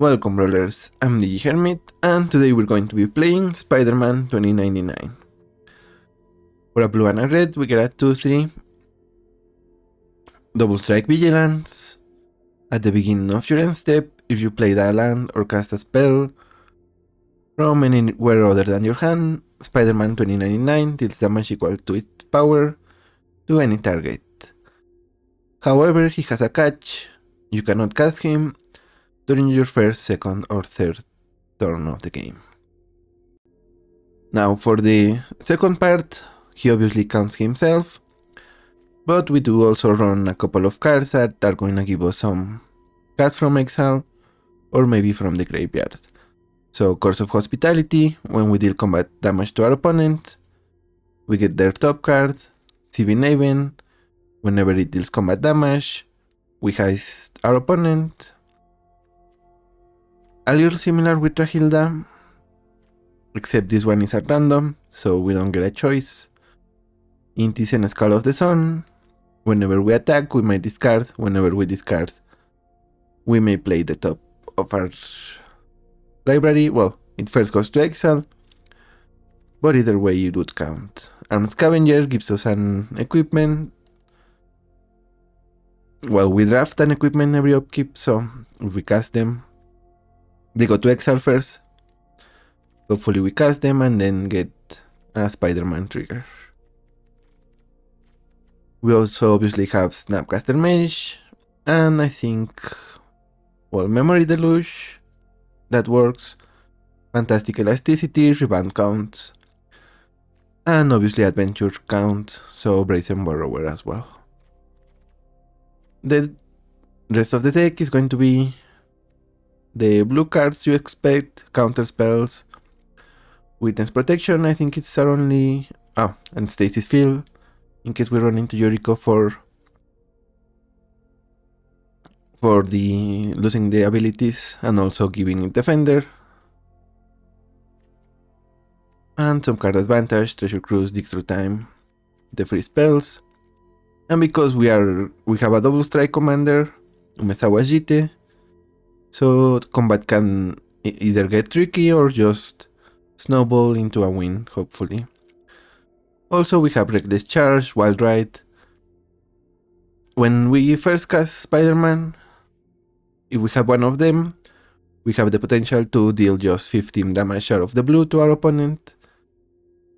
Welcome Brawlers, I'm the Hermit, and today we're going to be playing Spider-Man 2099. For a blue and a red, we get a 2-3, double strike vigilance. At the beginning of your end step, if you play a land or cast a spell from anywhere other than your hand, Spider-Man 2099 deals damage equal to its power to any target. However, he has a catch: you cannot cast him during your first, second, or third turn of the game. Now for the second part, he obviously counts himself, but we do also run a couple of cards that are going to give us some cards from exile, or maybe from the graveyard. So Curse of Hospitality, when we deal combat damage to our opponent, we get their top card. Thieving Haven, whenever it deals combat damage, we heist our opponent. A little similar with Rahilda, except this one is at random, so we don't get a choice. Intizen Skull of the Sun, whenever we attack we may discard, whenever we discard we may play the top of our library. Well, it first goes to exile, but either way it would count. Armed Scavenger gives us an equipment. Well, we draft an equipment every upkeep, so if we cast them, they go to exile first. Hopefully we cast them and then get a Spider-Man trigger. We also obviously have Snapcaster Mage, and I think, well, Memory Deluge, that works. Fantastic Elasticity, Rebound counts, and obviously Adventure counts, so Brazen Borrower as well. The rest of the deck is going to be the blue cards you expect: counter spells, Witness Protection, I think it's our only... and Stasis Field, in case we run into Yuriko for the losing the abilities, and also giving it Defender. And some card advantage: Treasure Cruise, Dig Through Time, the free spells. And because we have a double strike commander, Umezawa Jite, so combat can either get tricky or just snowball into a win, hopefully. Also we have Reckless Charge, Wild Ride. When we first cast Spider-Man, if we have one of them, we have the potential to deal just 15 damage out of the blue to our opponent,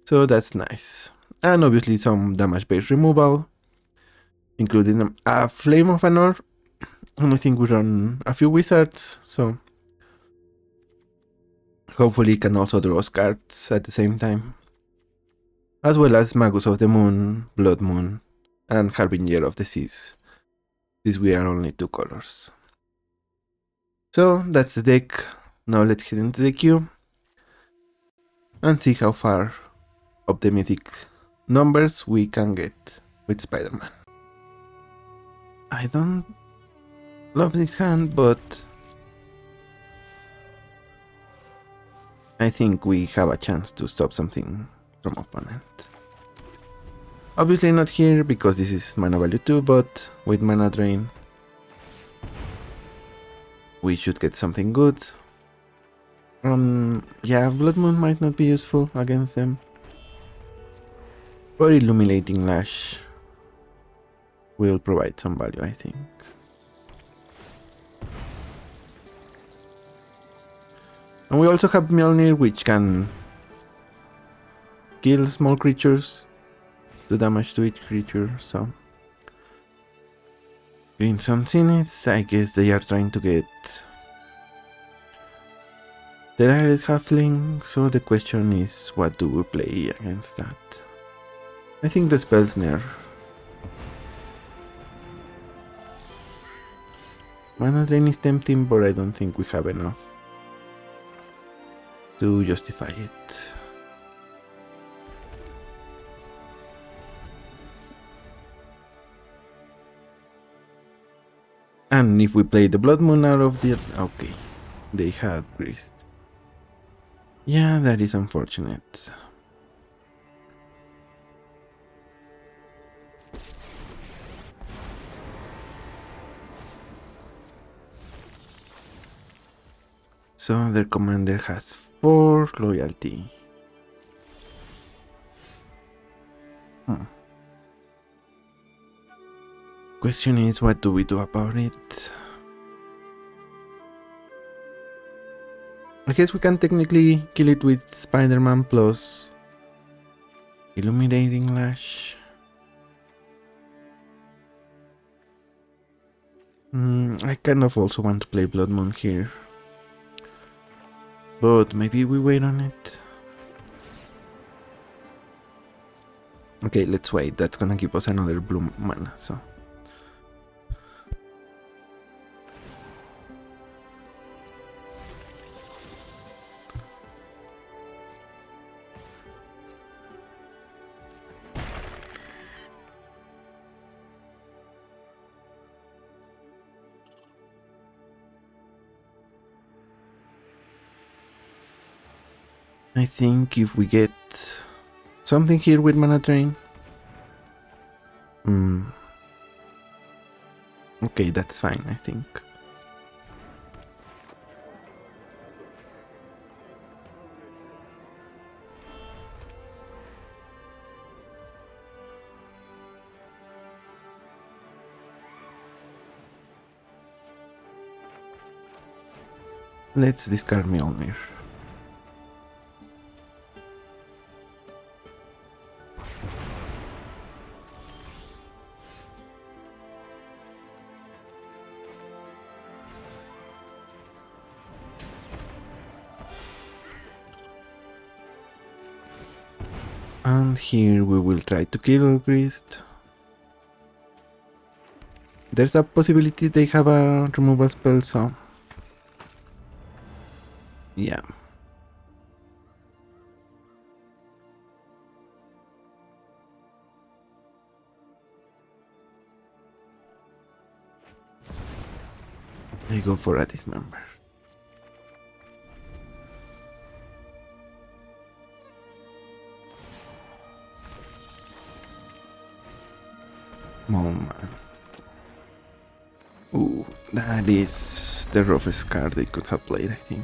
so that's nice. And obviously some damage base removal, including a Flame of Anor, and I think we run a few wizards, so hopefully can also draw cards at the same time, as well as Magus of the Moon, Blood Moon, and Harbinger of the Seas. These we are only 2 colors. So that's the deck. Now let's head into the queue and see how far up the mythic numbers we can get with Spider-Man. I don't love this hand, but I think we have a chance to stop something from opponent. Obviously not here because this is mana value 2, but with mana drain we should get something good. Yeah, Blood Moon might not be useful against them, but Illuminating Lash will provide some value, I think. And we also have Mjolnir, which can kill small creatures, do damage to each creature, so... Green Sun Zenith, I guess they are trying to get the direct halfling, so the question is, what do we play against that? I think the spell snare. Mana drain is tempting, but I don't think we have enough to justify it. And if we play the Blood Moon out of the... okay, they had Grist. Yeah, that is unfortunate. So their commander has 4 loyalty. Question is, what do we do about it? I guess we can technically kill it with Spider-Man plus Illuminating Lash. I kind of also want to play Blood Moon here. But maybe we wait on it. Okay, let's wait. That's gonna give us another blue mana, so. I think if we get something here with mana drain. Okay, that's fine, I think. Let's discard Mjolnir. And here we will try to kill Grist. There's a possibility they have a removal spell, so yeah. They go for a dismember. Oh man. Ooh, that is the roughest card they could have played, I think.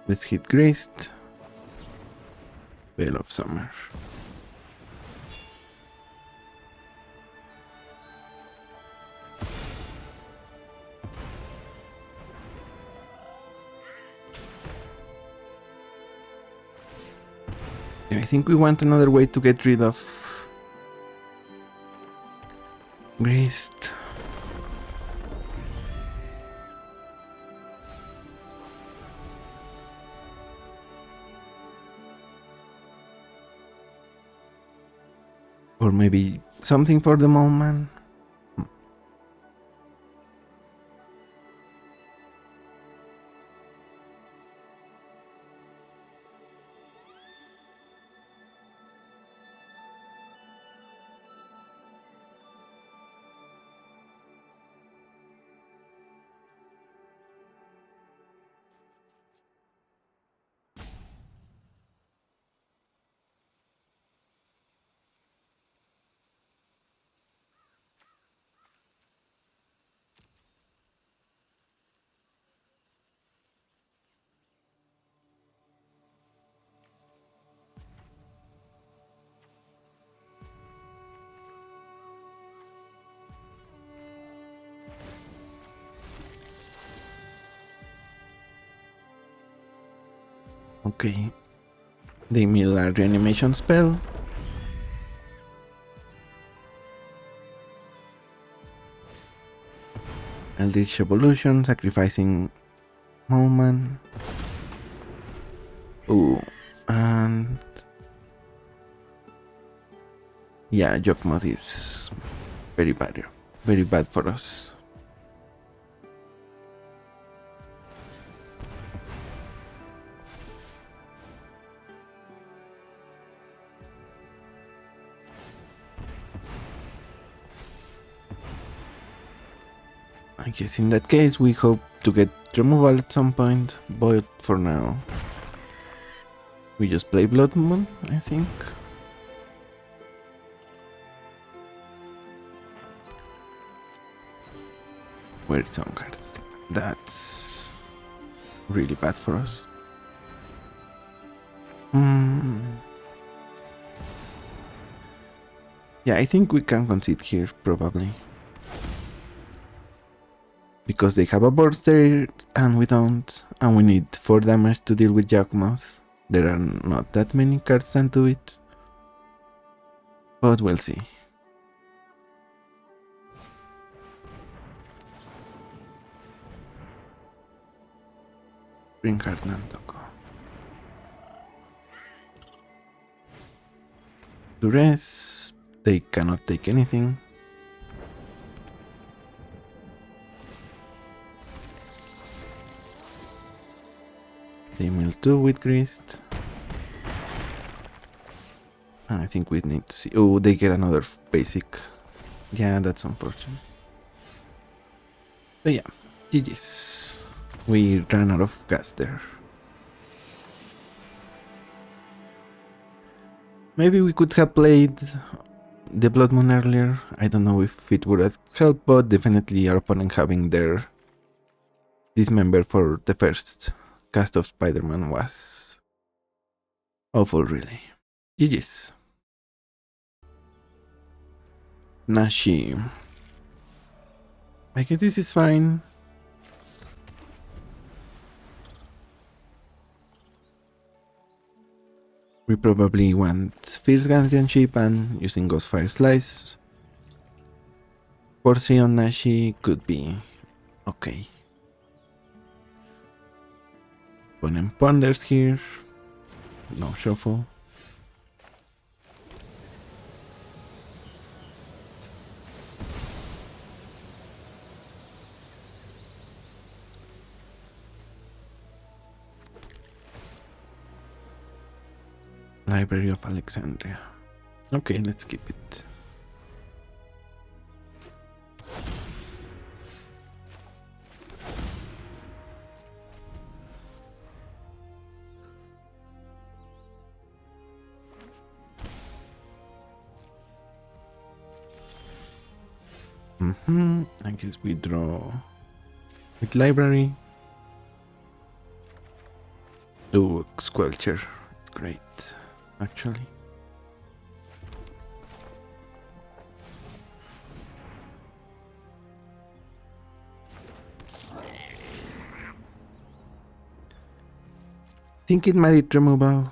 Let's hit Grist. Veil of Summer. I think we want another way to get rid of Grist. Or maybe something for the Mole Man. Okay. They mill a reanimation spell. Eldritch Evolution, sacrificing Moment. Ooh, and yeah, Jokmoth is very bad for us. I guess in that case we hope to get removal at some point, but for now we just play Blood Moon, I think. Where is Onguard? That's really bad for us. Yeah, I think we can concede here, probably. Because they have a board there, and we don't, and we need 4 damage to deal with Yawgmoth. There are not that many cards that do it. But we'll see. Reinhardt Nandoko. Duress, they cannot take anything. They mill 2 with Grist. And I think we need to see. Oh, they get another basic. Yeah, that's unfortunate. But yeah, GG's. We ran out of gas there. Maybe we could have played the Blood Moon earlier. I don't know if it would have helped, but definitely our opponent having their dismember for the first cast of Spider-Man was awful, really. GG's. Nashi. I guess this is fine. We probably want Fierce Guardianship and using Ghostfire Slice. 4-3 on Nashi could be okay. Opponent ponders here. No shuffle. Library of Alexandria. Okay, let's keep it. I guess we draw with library. Oh, Squelcher. It's great, actually. Think it might removal.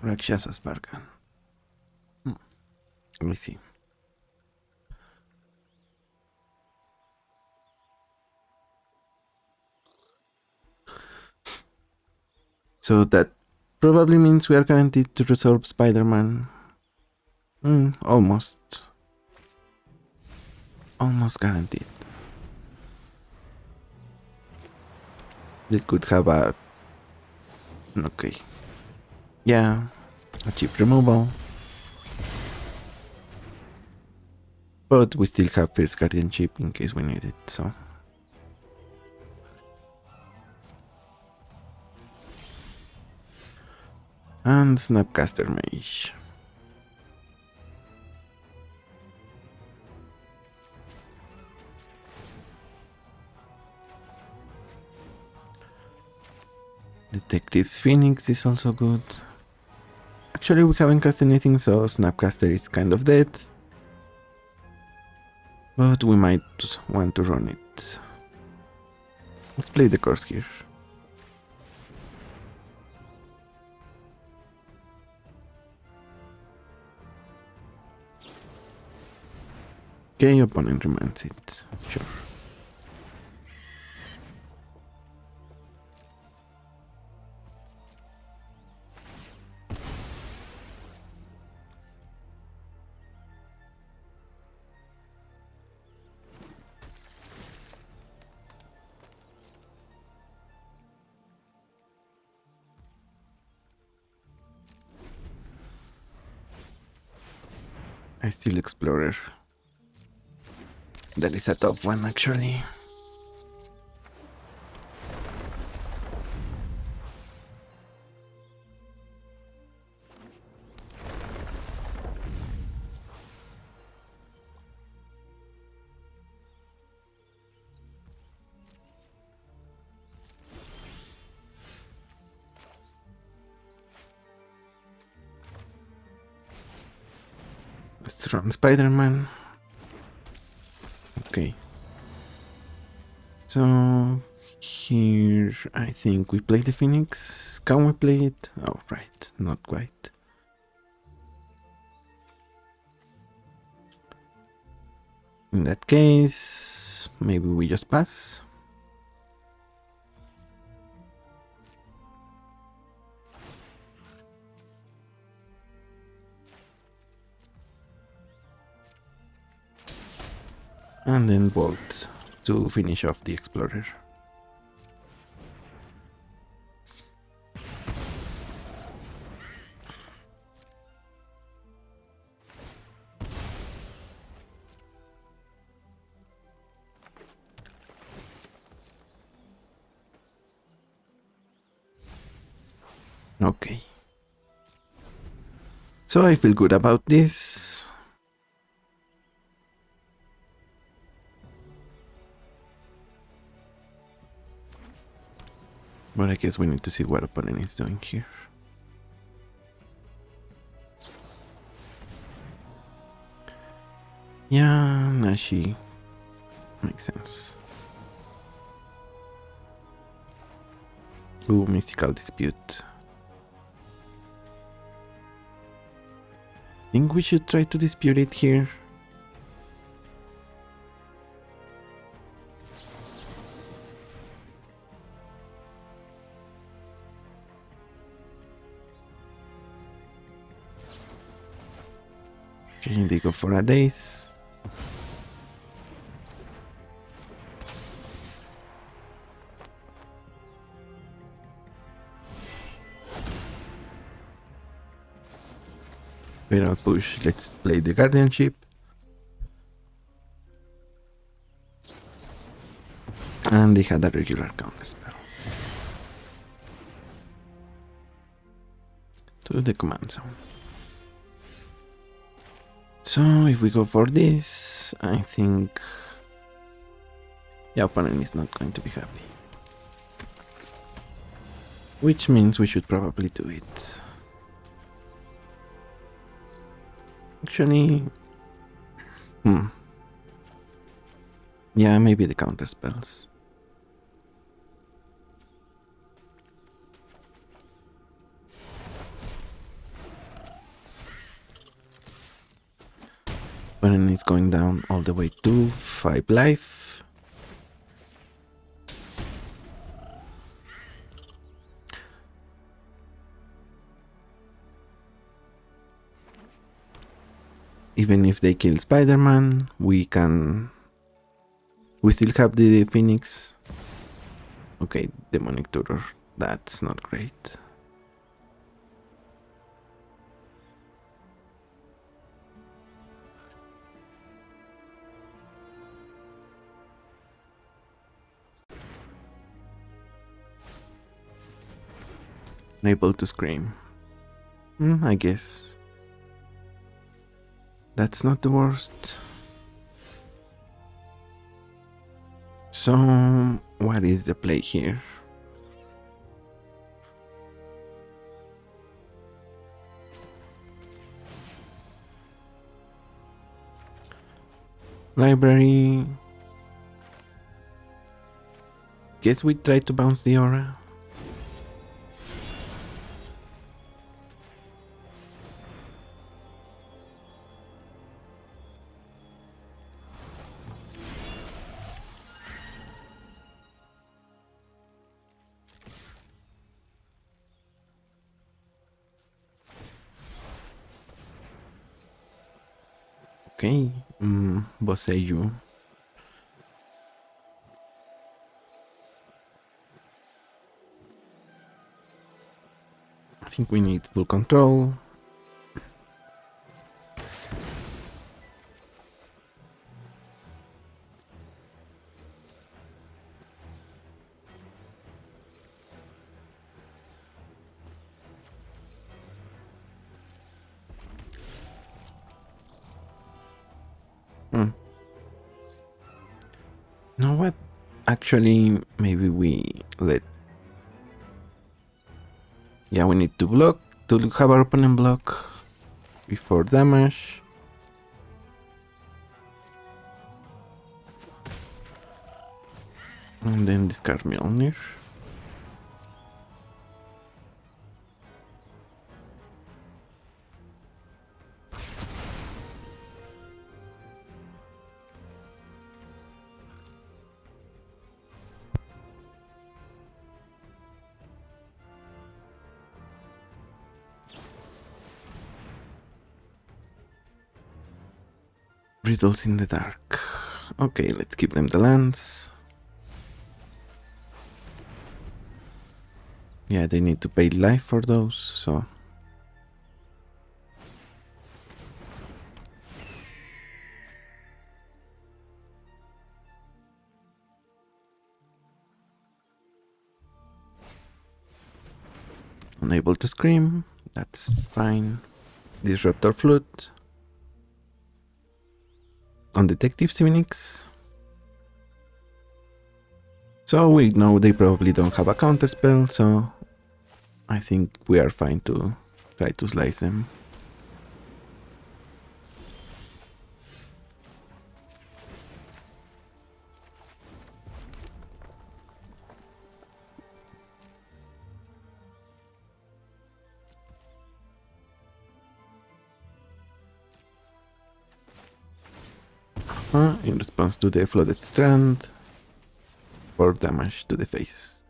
Rakshasas Bargan. Let me see. So that probably means we are guaranteed to resolve Spider-Man. Almost. Almost guaranteed. They could have a... Okay. Yeah. A cheap removal. But we still have Fierce Guardianship in case we need it, so... And Snapcaster Mage. Detective's Phoenix is also good. Actually, we haven't cast anything, so Snapcaster is kind of dead. But we might want to run it. Let's play the course here. Okay, opponent reminds it. Sure. I still Explorer. That is a tough one, actually. Let's run Spider-Man. Okay. So here I think we play the Phoenix. Can we play it? Oh, right, not quite. In that case, maybe we just pass. And then Bolt to finish off the Explorer. Okay. So I feel good about this. But I guess we need to see what opponent is doing here. Yeah, Nashi makes sense. Ooh, Mystical Dispute. Think we should try to dispute it here. Okay, they go for a daze. Viral push, let's play the guardianship. And they had a regular counterspell. To the command zone. So if we go for this, I think the opponent is not going to be happy. Which means we should probably do it. Actually, yeah, maybe the counter spells. Opponent is going down all the way to 5 life. Even if they kill Spider-Man, we still have the Phoenix. Okay, Demonic Tutor, that's not great. Unable to scream. I guess that's not the worst. So, what is the play here? Library. Guess we try to bounce the aura. Okay, Boseiju. I think we need full control. You know what? Actually, maybe we let... Yeah, we need to block, to have our opponent block before damage. And then discard Mjolnir. Riddles in the dark. Okay, let's give them the lands. Yeah, they need to pay life for those, so... Unable to scream, that's fine. Disruptor Flute. On Detective Phoenix. So we know they probably don't have a counter spell, so I think we are fine to try to slice them. In response to the Flooded Strand, 4 damage to the face.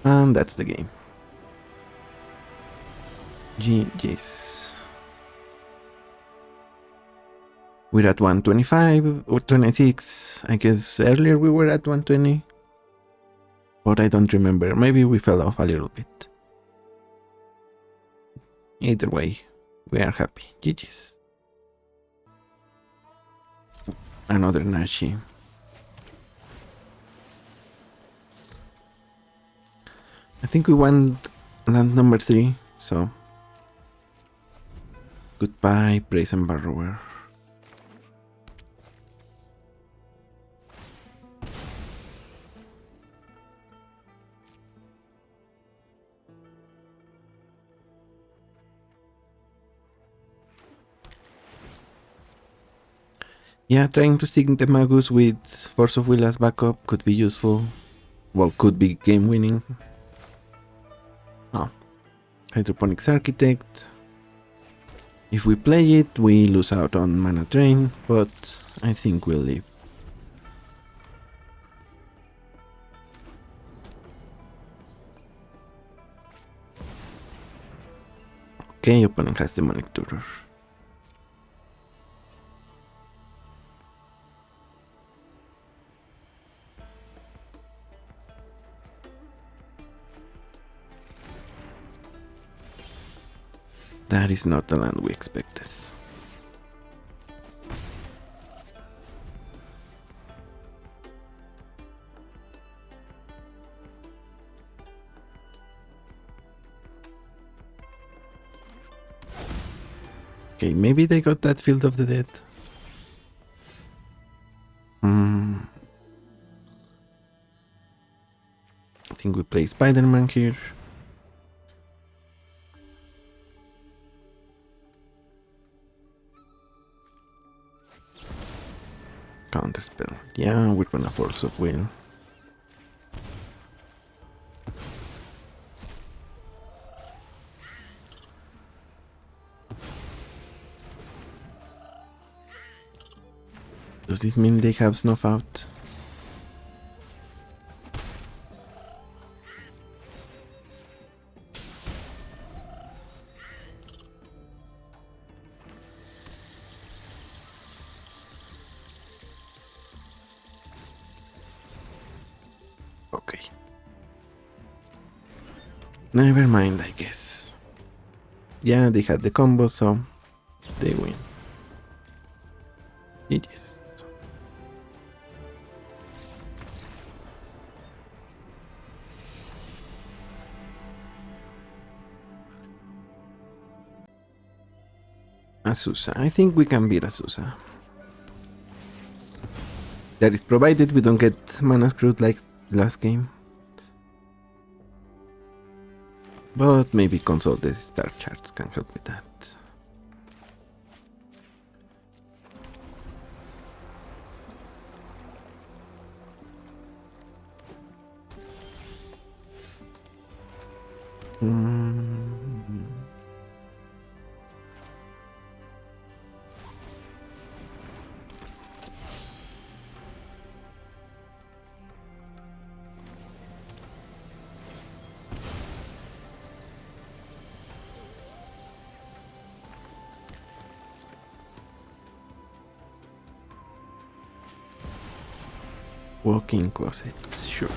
And that's the game. GG's. We're at 125 or 26. I guess earlier we were at 120. But I don't remember. Maybe we fell off a little bit. Either way, we are happy. GG's. Another Nashi. I think we won land number 3, so goodbye, Brazen Burrower. Yeah, trying to stick the Magus with Force of Will as backup could be useful. Well, could be game winning. Oh, Hydroponics Architect. If we play it, we lose out on mana drain, but I think we'll leave. Okay, opponent has Demonic Tutor. That is not the land we expected. Okay, maybe they got that Field of the Dead. I think we play Spider-Man here. Counterspell. Yeah, we're gonna Force of Will. Does this mean they have Snuff Out? Okay. Never mind, I guess. Yeah, they had the combo, so they win. GG's. Azusa. I think we can beat Azusa. That is provided we don't get mana screwed like last game. But maybe console the star charts can help with that. Walk-in closet, sure.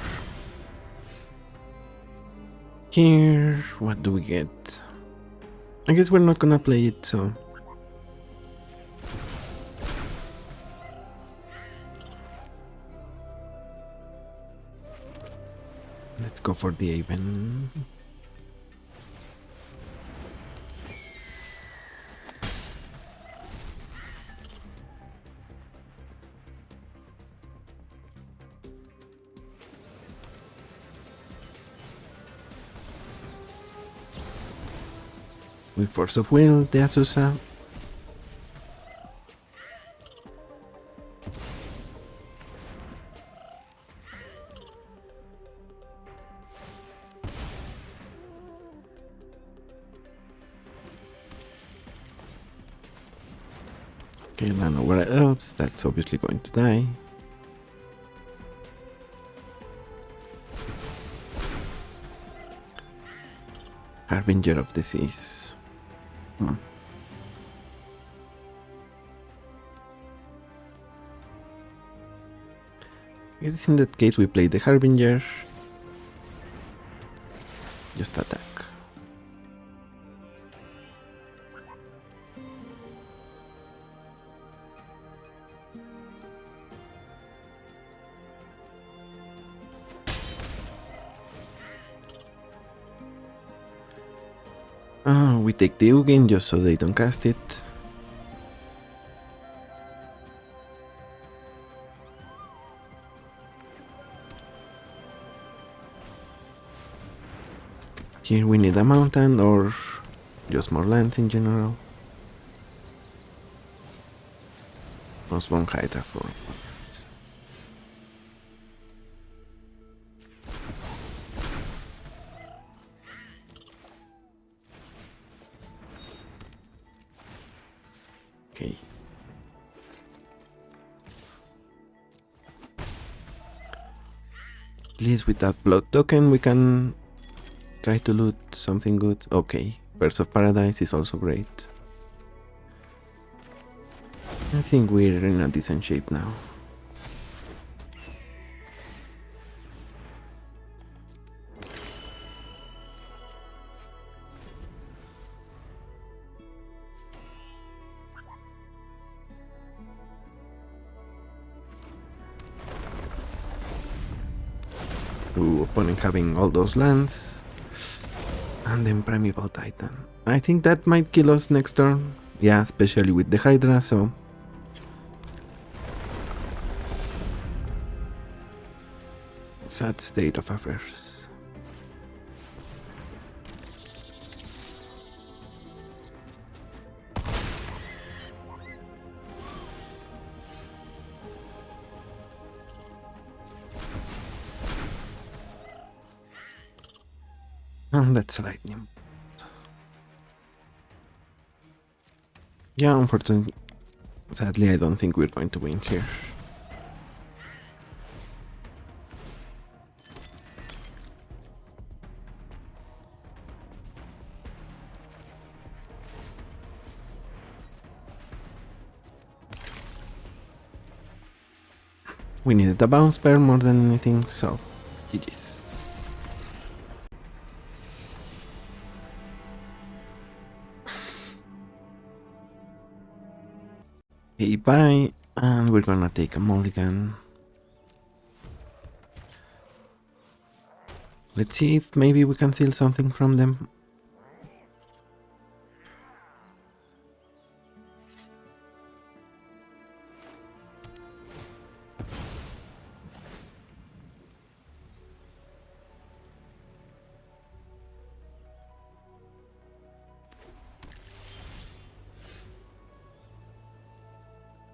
Here, what do we get? I guess we're not gonna play it, so... let's go for the Aven. With Force of Will, the Azusa. Okay, land over Elves, that's obviously going to die. Harbinger of Disease. I guess in that case we play the Harbinger. Just attack. We take the Ugin just so they don't cast it. Here we need a mountain or just more lands in general. Osborne Hydra for it. Okay. At least with that blood token we can try to loot something good. Okay, Birds of Paradise is also great. I think we're in a decent shape now. Opponent having all those lands. And then Primeval Titan. I think that might kill us next turn. Yeah, especially with the Hydra, so... sad state of affairs. And that's lightning. Yeah, unfortunately, sadly, I don't think we're going to win here. We needed a bounce pair more than anything, so GG's. Okay, bye, and we're gonna take a mulligan. Let's see if maybe we can steal something from them.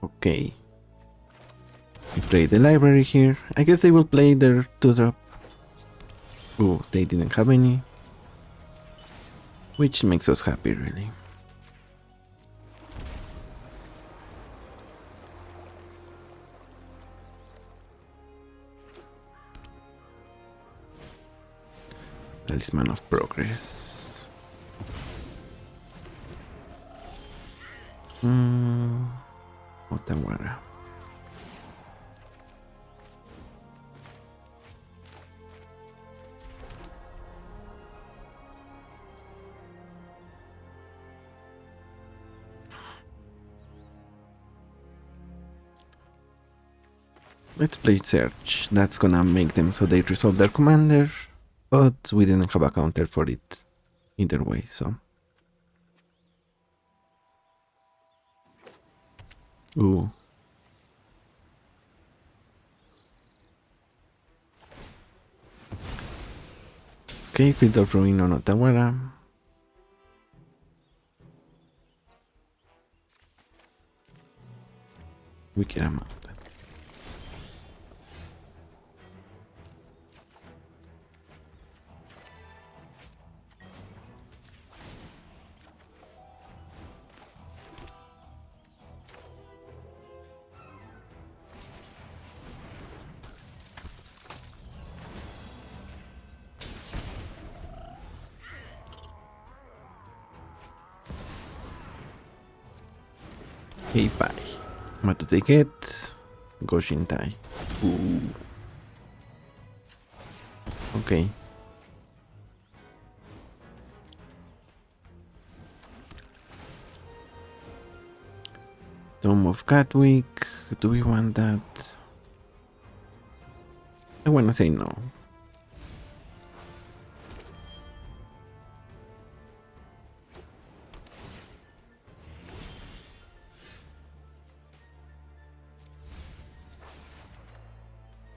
Okay. We play the library here. I guess they will play their 2-drop. Oh, they didn't have any. Which makes us happy, really. Talisman of Progress. Otawara. Let's play Search. That's gonna make them so they resolve their commander, but we didn't have a counter for it either way, so. Ooh. Okay, Field of Ruin on Otawara. Wicked Amount. Hey, bye. What do they get? Goshintai. Ooh. Okay. Tome of Catwick. Do we want that? I wanna say no.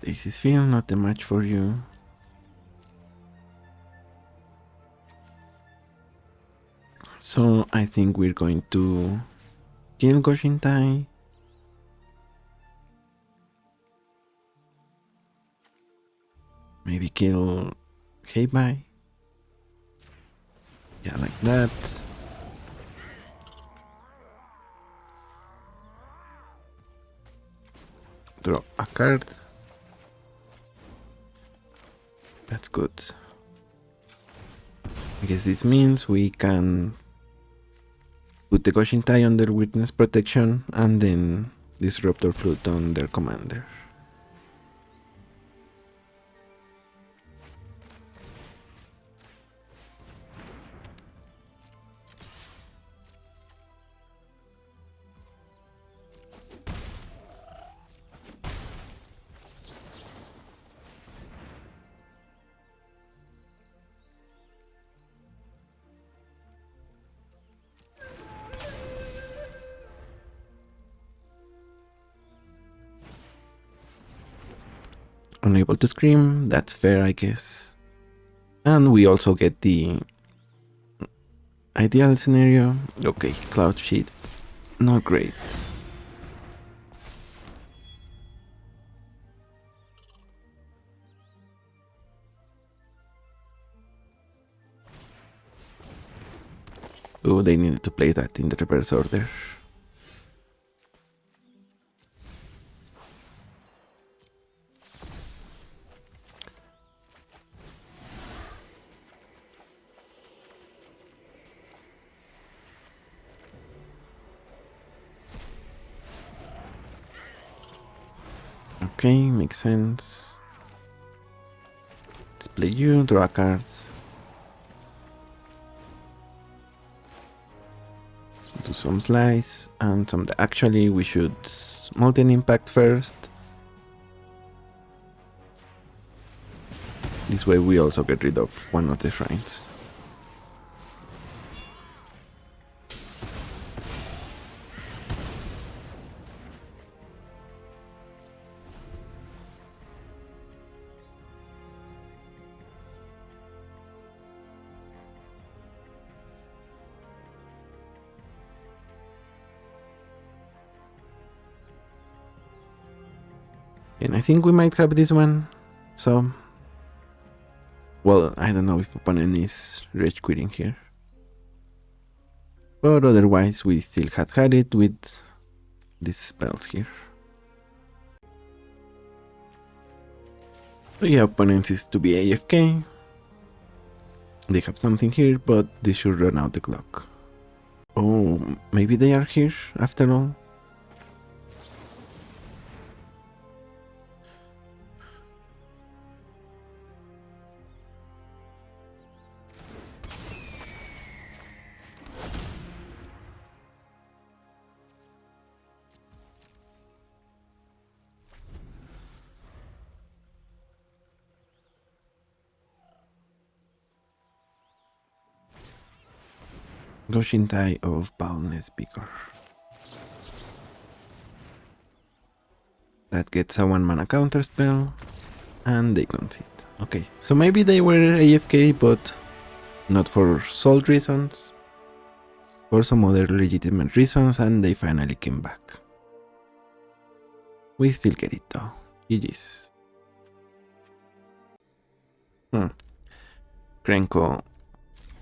This is Phil, not a match for you. So I think we're going to kill Goshintai. Maybe kill Heibai. Yeah, like that. Draw a card. That's good. I guess this means we can put the Goshintai under witness protection and then Disruptor Flute on their commander. Unable to scream, that's fair, I guess. And we also get the ideal scenario. Okay, Cloud Sheet, not great. Oh, they needed to play that in the reverse order. Okay, makes sense. Let's play you, draw a card. Do some slice and some. Actually, we should Molten Impact first. This way, we also get rid of one of the shrines. And I think we might have this one. So, well, I don't know if opponent is rage quitting here. But otherwise, we still had it with these spells here. So yeah, opponent is to be AFK. They have something here, but they should run out the clock. Oh, maybe they are here after all. Goshintai of Boundless Beaker. That gets a 1-mana counter spell, and they concede. Okay, so maybe they were AFK, but not for salt reasons, for some other legitimate reasons, and they finally came back. We still get it though. GG's. Krenko.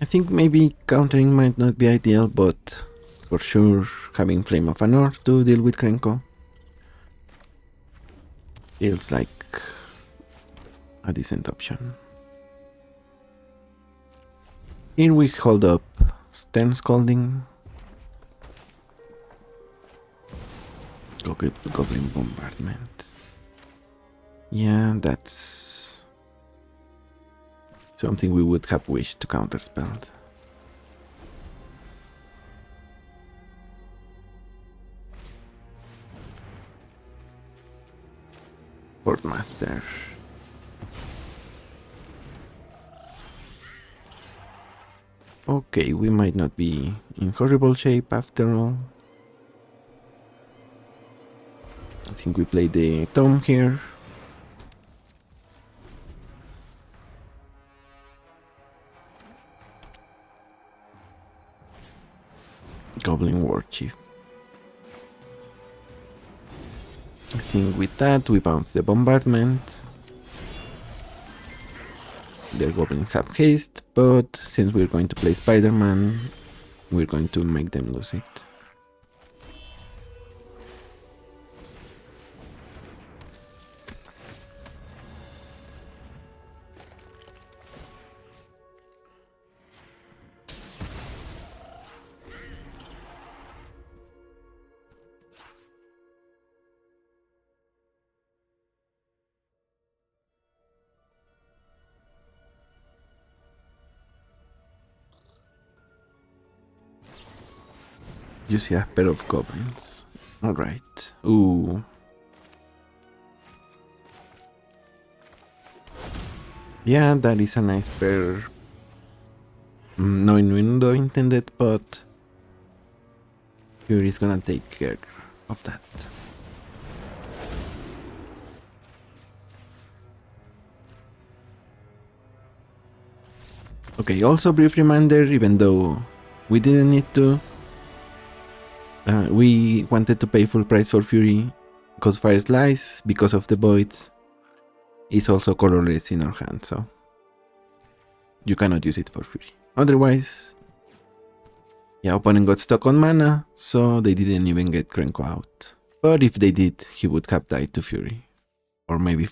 I think maybe countering might not be ideal, but for sure having Flame of Anor to deal with Krenko feels like a decent option. Here we hold up Stern Scalding, Goblin Bombardment. Yeah, that's something we would have wished to counterspell. Portmaster. Okay, we might not be in horrible shape after all. I think we play the Tome here. Goblin War Chief. I think with that we bounce the bombardment. Their goblins have haste, but since we're going to play Spider-Man, we're going to make them lose it. You see a pair of goblins. Alright. Ooh. Yeah, that is a nice pair. No innuendo intended, but Fury's gonna take care of that. Okay, also brief reminder, even though we didn't need to, we wanted to pay full price for Fury, Ghostfire Slice, because of the Void, is also colorless in our hand, so you cannot use it for Fury. Otherwise, yeah, opponent got stuck on mana, so they didn't even get Krenko out. But if they did, he would have died to Fury. Or maybe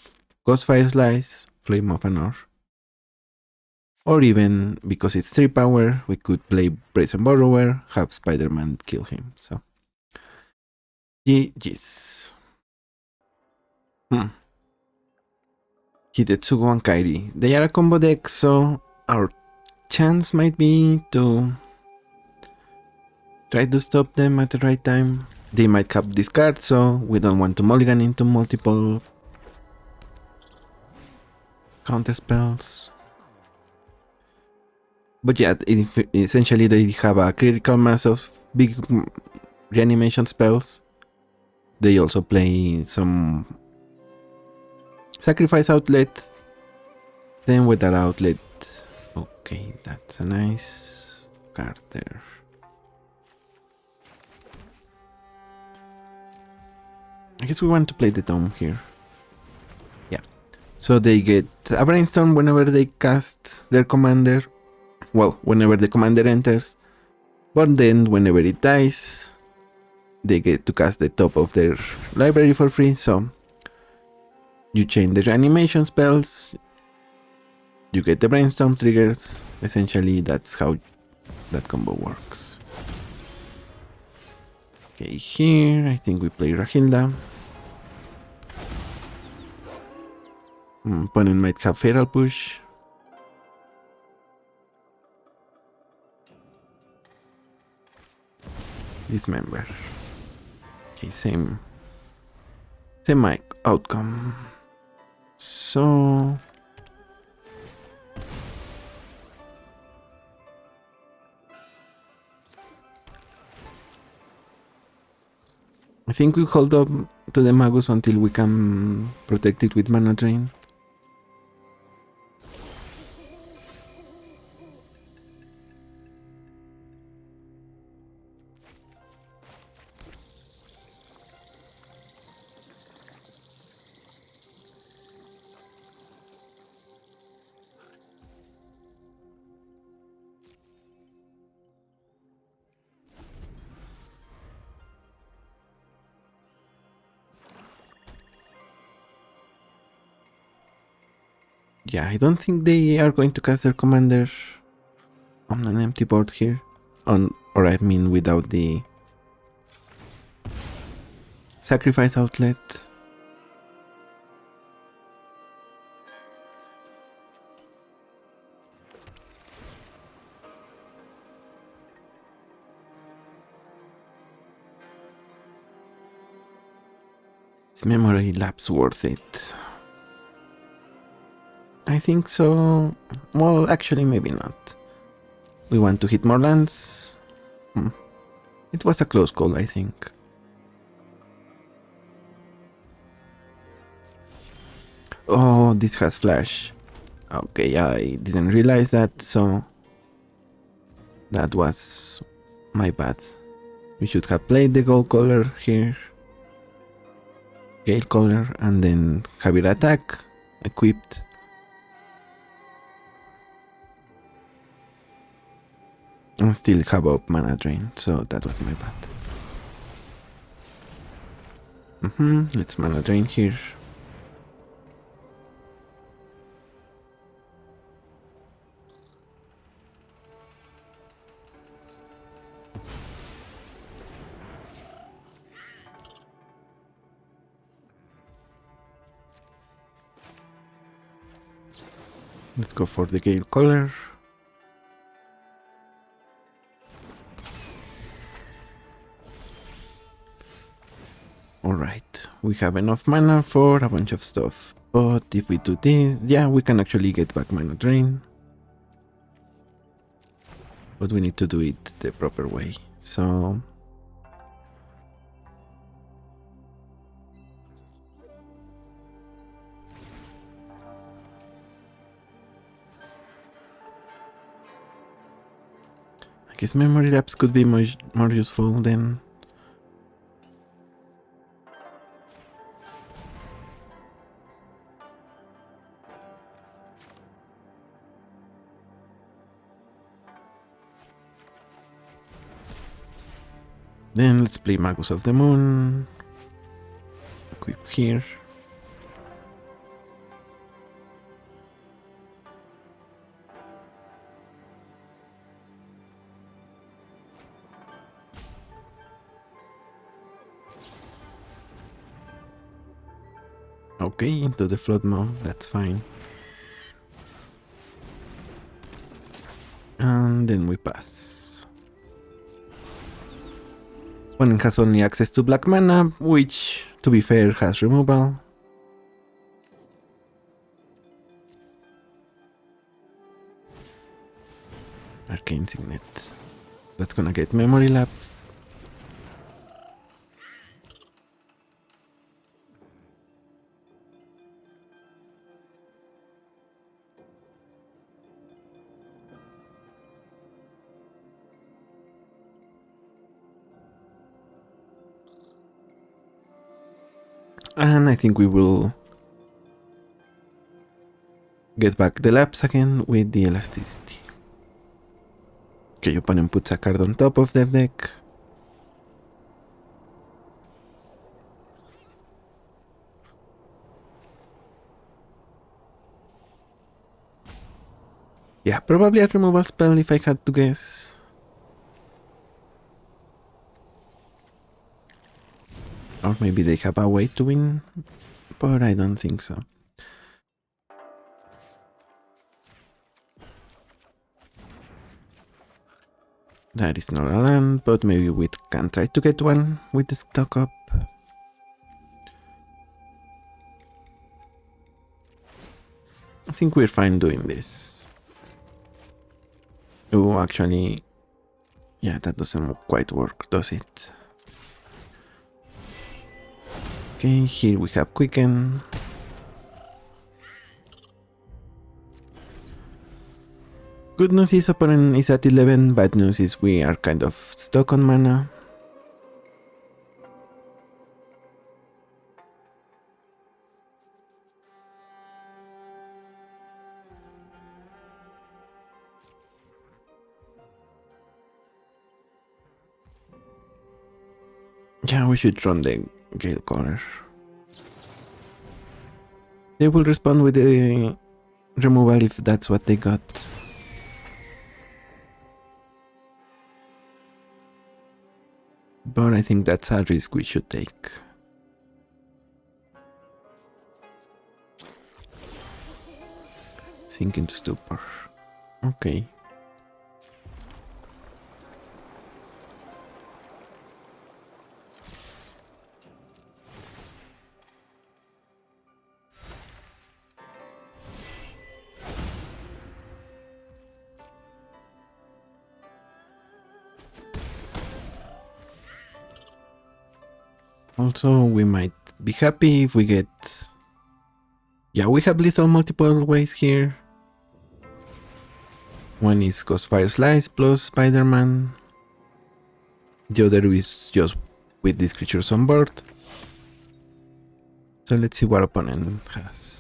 Ghostfire Slice, Flame of Anor. Or even, because it's 3 power, we could play Brazen Borrower, have Spider-Man kill him, so GG's. Hitetsugu and Kairi. They are a combo deck, so our chance might be to try to stop them at the right time. They might have this card, so we don't want to mulligan into multiple counter spells. But yeah, essentially they have a critical mass of big reanimation spells. They also play some sacrifice outlet. Then with that outlet, okay, that's a nice card there. I guess we want to play the Tome here. So they get a brainstorm whenever they cast their commander. Well, whenever the commander enters. But then whenever it dies, they get to cast the top of their library for free. So you chain the reanimation spells, you get the brainstorm triggers. Essentially, that's how that combo works. Okay, here I think we play Rahilda. Opponent might have Feral Push. Dismember. Okay, same outcome. So I think we hold up to the Magus until we can protect it with Mana Drain. Yeah, I don't think they are going to cast their commander on an empty board here. Or I mean without the sacrifice outlet. Is memory lapse worth it? I think so. Well, actually, maybe not. We want to hit more lands. It was a close call, I think. Oh, this has flash. Okay, I didn't realize that, so that was my bad. We should have played the gold color here. Gale color, and then have it attack, equipped. And still have up Mana Drain, so that was my bad. Let's Mana Drain here. Let's go for the Gale color. Alright, we have enough mana for a bunch of stuff. But if we do this, yeah, we can actually get back Mana Drain. But we need to do it the proper way. So I guess memory lapse could be much more useful than then let's play Magus of the Moon. Equip here. Okay, into the flood mode, that's fine. And then we pass. Opponent has only access to black mana, which, to be fair, has removal. Arcane Signet. That's gonna get memory lapse. And I think we will get back the lapse again with the elasticity. Okay, opponent puts a card on top of their deck. Yeah, probably a removal spell if I had to guess. Or maybe they have a way to win, but I don't think so. That is not a land, but maybe we can try to get one with the stock up. I think we're fine doing this. Oh, actually, yeah, that doesn't quite work, does it? Okay, here we have Quicken. Good news is opponent is at 11, bad news is we are kind of stuck on mana. Yeah, we should run the Gale Caller. They will respond with the removal if that's what they got. But I think that's a risk we should take. Sink into stupor. Okay. Also, we might be happy if we get... Yeah, we have lethal multiple ways here. One is Ghostfire Slice plus Spider-Man. The other is just with these creatures on board. So let's see what opponent has.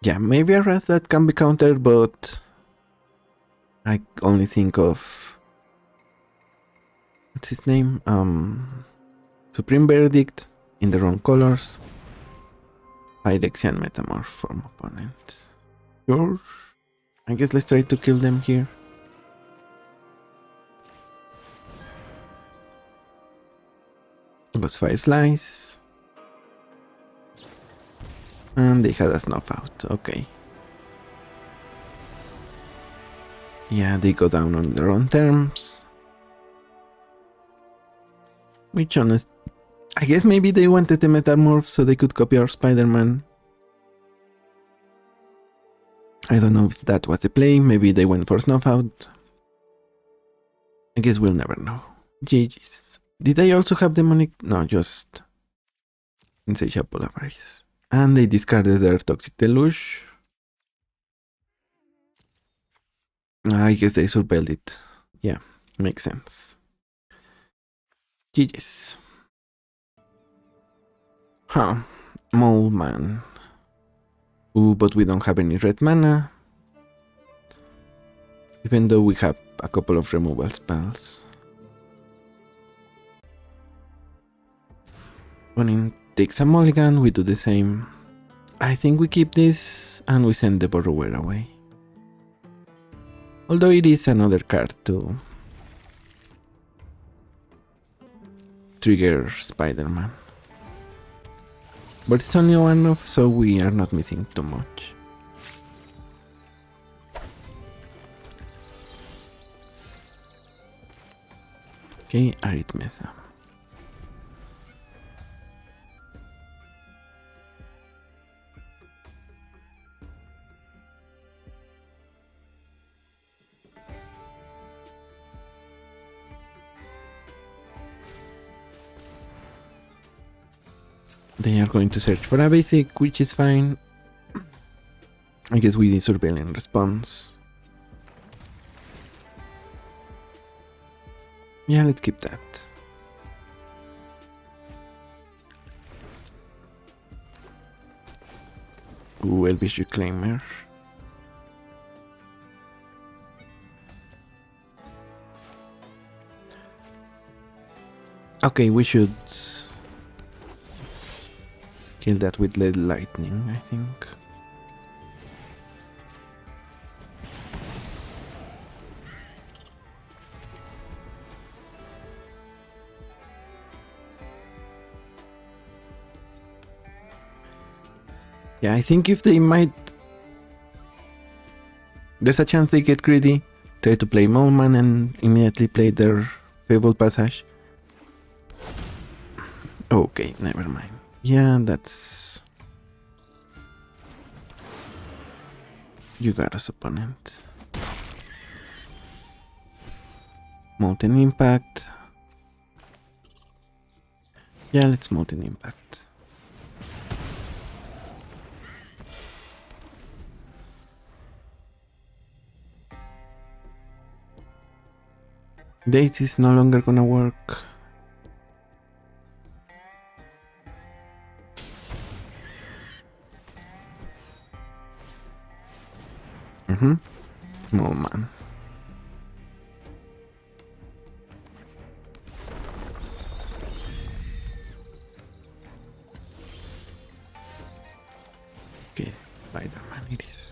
Yeah, maybe a Wrath that can be countered, but I only think of... What's his name? Supreme Verdict in the wrong colors. Phyrexian Metamorph from opponent. Sure. I guess let's try to kill them here. Ghostfire Slice. And they had a snuff out, okay. Yeah, they go down on their own terms. Which honest... I guess maybe they wanted the Metamorph so they could copy our Spider-Man. I don't know if that was the play, maybe they went for snuff out. I guess we'll never know. GG's. Did I also have Demonic? No, just... Insatiable Avarice. And they discarded their Toxic Deluge. I guess they surveilled it. Yeah, makes sense. GG's. Huh. Mole Man. Ooh, but we don't have any red mana. Even though we have a couple of removal spells. Opponent takes a mulligan, we do the same. I think we keep this and we send the Borrower away. Although it is another card to trigger Spider-Man. But it's only one off, so we are not missing too much. Okay, Arithmesa. They are going to search for a basic, which is fine. I guess we need surveillance response. Yeah, let's keep that. Ooh, Elvish Reclaimer. Okay, we should kill that with lead lightning, I think. Yeah, I think if they might... There's a chance they get greedy, try to play Molman and immediately play their Fabled Passage. Okay, never mind. Yeah, that's... You got us, opponent. Molten Impact. Yeah, let's Molten Impact. This is no longer gonna work. Oh man. Okay, Spider-Man it is.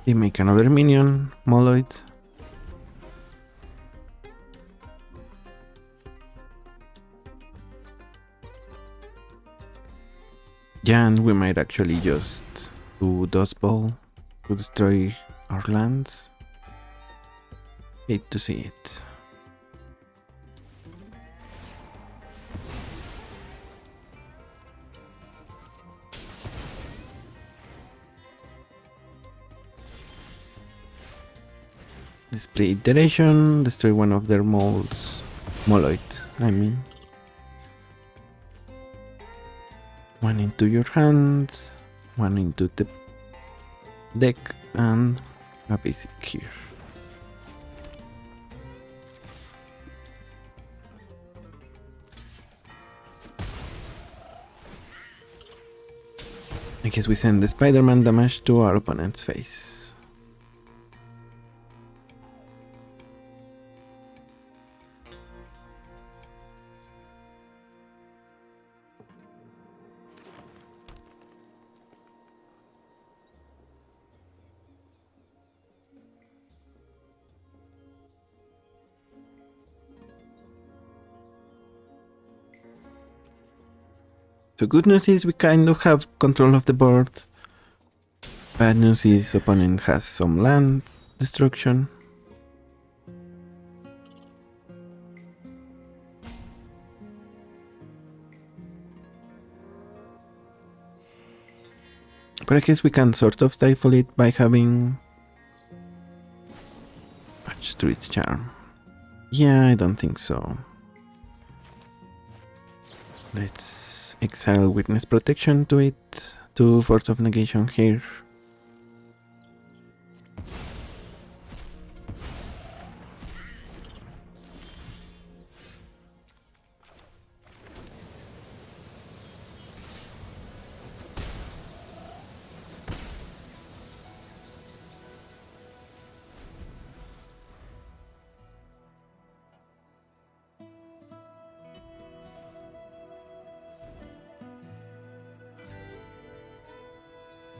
They make another minion, Moloid. Yeah, and we might actually just do Dust Ball to destroy our lands. Hate to see it. Display iteration, destroy one of their molds. Moloids, I mean. One into your hand, one into the deck, and a basic here. I guess we send the Spider-Man damage to our opponent's face. So good news is we kind of have control of the board. Bad news is opponent has some land destruction. But I guess we can sort of stifle it by having Druid's Charm. Yeah, I don't think so. Let's exile Witness Protection to it, to Force of Negation here.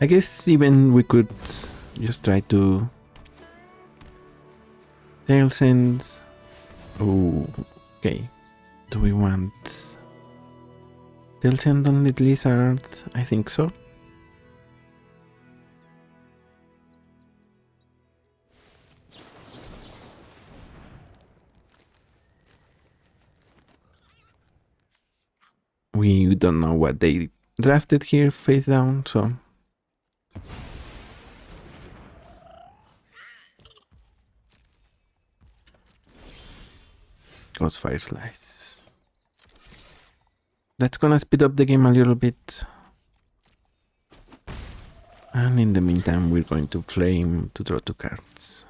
I guess even we could just try to Tail Send. Oh, okay. Do we want Tail Send on Little Lizard? I think so. We don't know what they drafted here face down, so... Goes Fire Slice. That's gonna speed up the game a little bit. And in the meantime, we're going to Flame to draw 2 cards.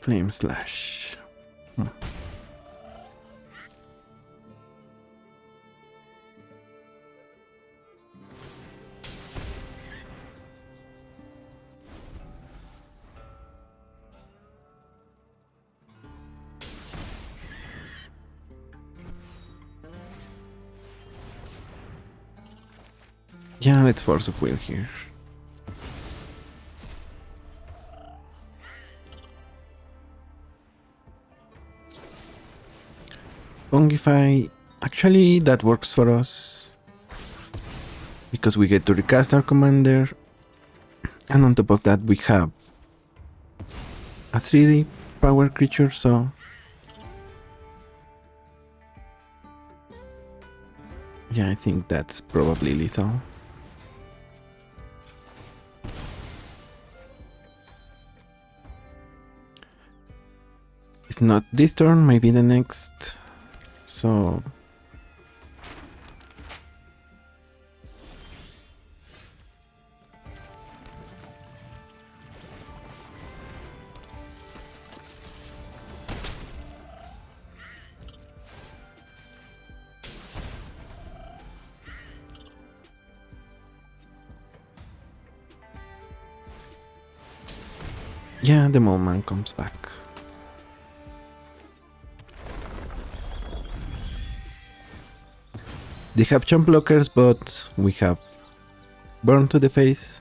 Flame Slash. Yeah, let's Force of Will here. Pongify, actually that works for us, because we get to recast our commander, and on top of that we have a 3D power creature, so... Yeah, I think that's probably lethal. If not this turn, maybe the next. So... yeah, the Mole Man comes back. They have jump blockers, but we have Burn to the face.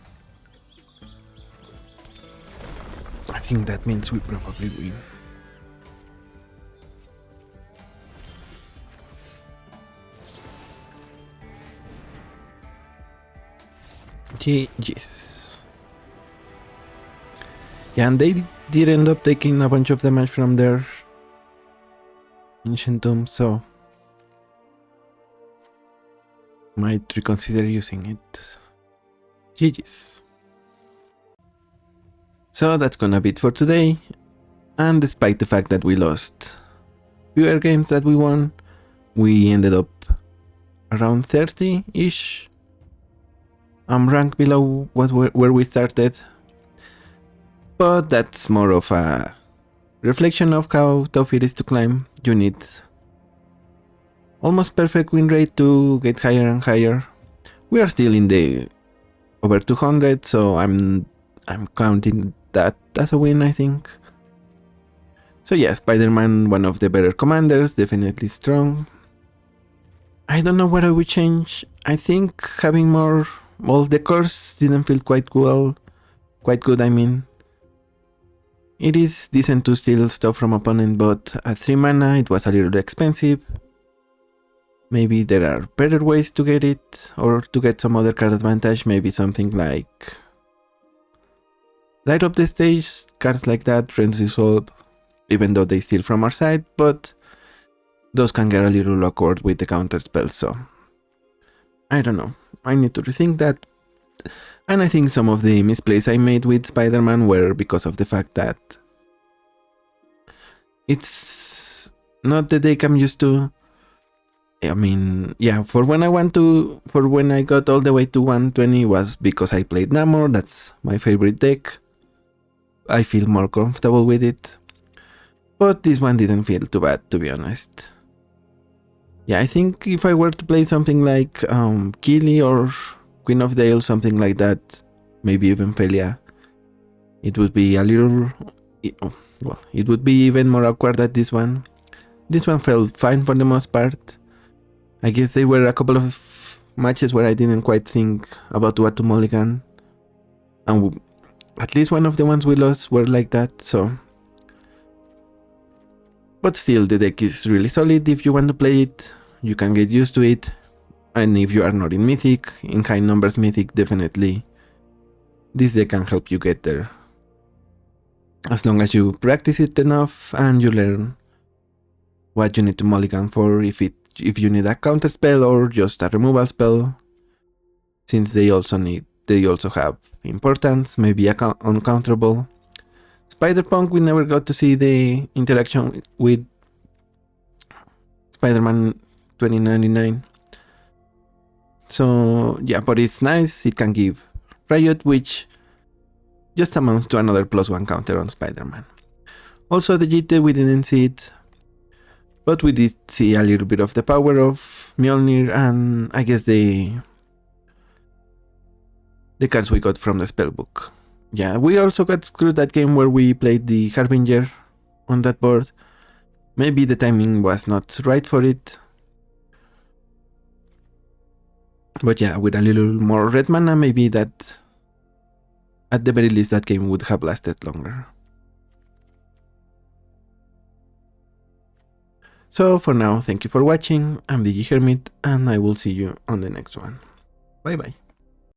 I think that means we probably win. GG's. Yeah, and they did end up taking a bunch of damage from their Ancient Tomb, so might reconsider using it. GG's. So that's gonna be it for today, and despite the fact that we lost fewer games that we won, we ended up around 30-ish. Rank below where we started, but that's more of a reflection of how tough it is to climb. You need almost perfect win rate to get higher and higher. We are still in the over 200, so I'm counting that as a win, I think. So yeah, Spider-Man, one of the better commanders, definitely strong. I don't know what I would change. I think having more... Well, the curse didn't feel quite good, I mean. It is decent to steal stuff from opponent, but at 3 mana it was a little expensive. Maybe there are better ways to get it, or to get some other card advantage, maybe something like Light Up the Stage, cards like that, Friends Dissolve, even though they steal from our side, but those can get a little awkward with the counter spells, so I don't know. I need to rethink that. And I think some of the misplays I made with Spider-Man were because of the fact that it's not the deck I'm used to. I mean, yeah, for when I got all the way to 120 was because I played Namor. That's my favorite deck. I feel more comfortable with it. But this one didn't feel too bad, to be honest. Yeah, I think if I were to play something like Keely or Queen of Dale, something like that, maybe even Felia, it would be a little... well, it would be even more awkward than this one. This one felt fine for the most part. I guess there were a couple of matches where I didn't quite think about what to mulligan. And at least one of the ones we lost were like that, so... But still, the deck is really solid. If you want to play it, you can get used to it. And if you are not in Mythic, in high numbers Mythic, definitely this deck can help you get there. As long as you practice it enough and you learn what you need to mulligan for, if you need a counter spell or just a removal spell, since they also have importance, maybe uncounterable. Spider-Punk, we never got to see the interaction with Spider-Man 2099. So yeah, but it's nice. It can give Riot, which just amounts to another +1 counter on Spider-Man. Also the GT, we didn't see it, but we did see a little bit of the power of Mjolnir and I guess the cards we got from the spellbook. Yeah, we also got screwed that game where we played the Harbinger on that board. Maybe the timing was not right for it. But yeah, with a little more red mana, maybe that, at the very least, that game would have lasted longer. So for now, thank you for watching. I'm DG Hermit, and I will see you on the next one. Bye bye.